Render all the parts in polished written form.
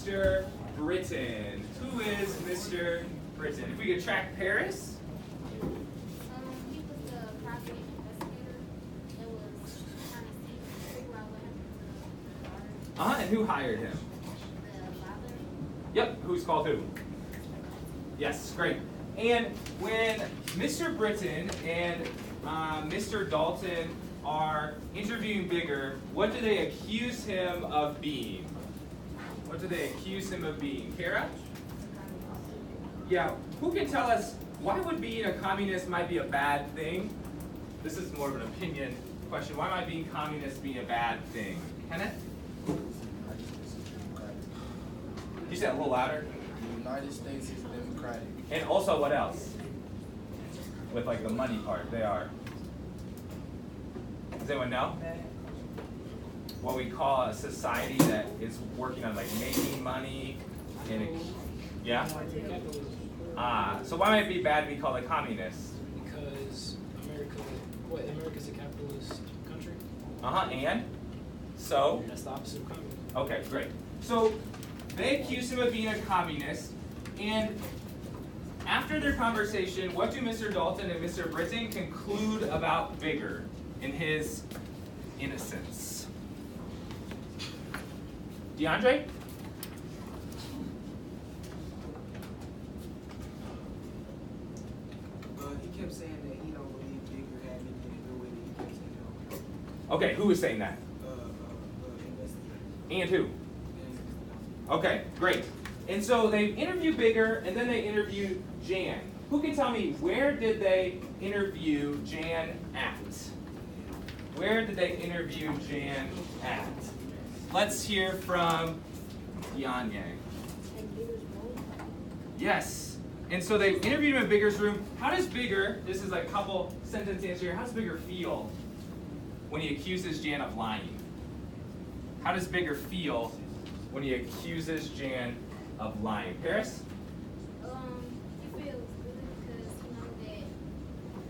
Mr. Britton? Who is Mr. Britton? If we could track Paris. He was the private investigator that was trying to figure out what happened to the daughter. And who hired him? The father. Yep, who's called who? Yes, great. And when Mr. Britton and Mr. Dalton are interviewing Bigger, what do they accuse him of being? What do they accuse him of being? Kara? Yeah, who can tell us why would being a communist might be a bad thing? This is more of an opinion question. Why might being communist be a bad thing? Kenneth? You said a little louder. The United States is democratic. And also what else? With like the money part, they are. Does anyone know? What we call a society that is working on like making money and yeah? So why might it be bad to be called a communist? Because America's a capitalist country. And? So? That's the opposite of communism. Okay, great. So they accuse him of being a communist, and after their conversation, what do Mr. Dalton and Mr. Britton conclude about Bigger and his innocence? DeAndre? He kept saying that he don't believe Bigger had anything to do with it. He kept saying no. Okay, who is saying that? Investigator. And who? Okay, great. And so they interview Bigger, and then they interview Jan. Who can tell me, where did they interview Jan at? Where did they interview Jan at? Let's hear from Yanye. Yes. And so they interviewed him in Bigger's room. How does Bigger, this is like a couple sentence answer here, how does Bigger feel when he accuses Jan of lying? How does Bigger feel when he accuses Jan of lying? Paris? He feels good because he knows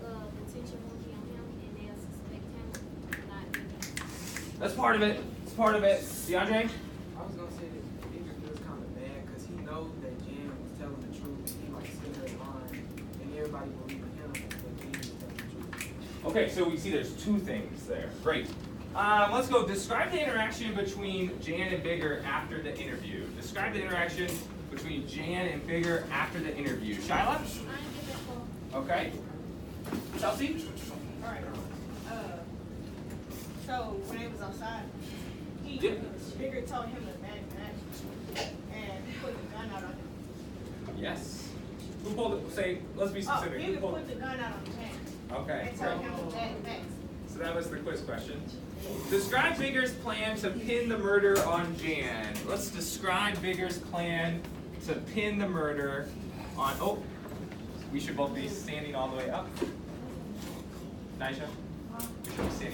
that the attention won't be on him and they'll suspect him not being. That's part of it. It's part of it. DeAndre? I was gonna say that Bigger feels kind of bad because he knows that Jan was telling the truth and he like sitting there lying and everybody believing him, but Jan was telling the truth. Okay, so we see there's two things there. Great. Let's go. Describe the interaction between Jan and Bigger after the interview. Describe the interaction between Jan and Bigger after the interview. Shyla? Okay. Chelsea? All right. So when they was outside, Bigger told him to back and he put the gun out on him. Yes. Who pulled it? Say, let's be Oh, specific. Who Bigger pulled put the gun out on his hand Okay. and told him to back. So that was the quiz question. Describe Bigger's plan to pin the murder on Jan. Let's describe Bigger's plan to pin the murder on. Oh, we should both be standing all the way up. Nisha? We should be standing.